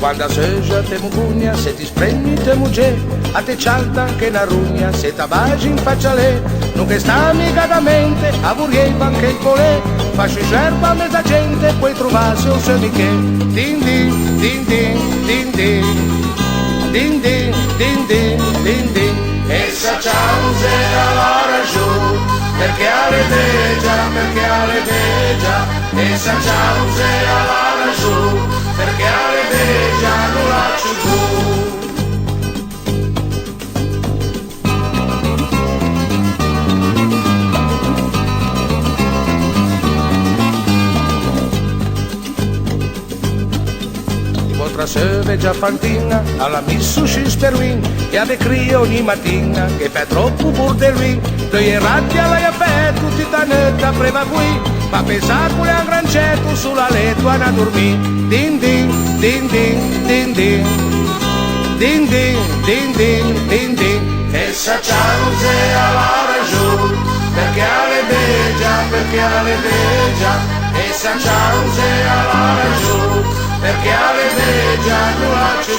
Quando seja te mugugna, se ti spregni te mugge, a te cialta che na rugna, se t'abagi in faccia lei, non che sta mica da mente, a vurieva anche il polè, fasci scerpa a mezza gente, puoi trovarsi un semiche. Din din, din din, din din, din din, din din, din din. Essa chance allora giù, perché aleteggia, essa chance allora giù, perché aleteggia non la giù. Potrà seve già fantina, alla missu sperwin, e ave crio ogni mattina, che fa troppo burdelwin, doi errati alla fè, tutti tanetta preva qui, ma pensare pure a un grancetto sulla letto a dormì. Din din, din din, din din, din din, din din, din din. Essa chance allora giù, perché aleteggia, essa chance allora giù, perché aleteggia non la giù.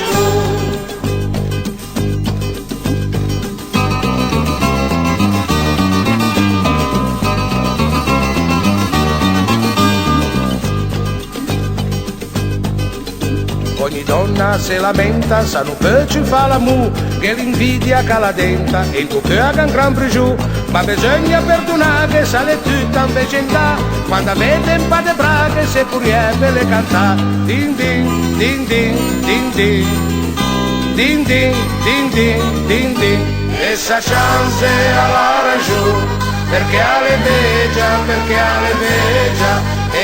Ogni donna se lamenta, sa non può ci fa l'amu, che l'invidia caladenta e il tuo cuore ha un gran pregiù. Ma bisogna perdonare che sale tutta invece in là, quando avete un po' di braghe se pure le cantare. Din din, din din, din din, din din, din din, din din. Essa chance allora giù, perché aleteggia,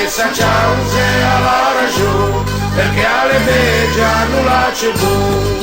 essa chance allora giù, perché aleteggia non la c'è più.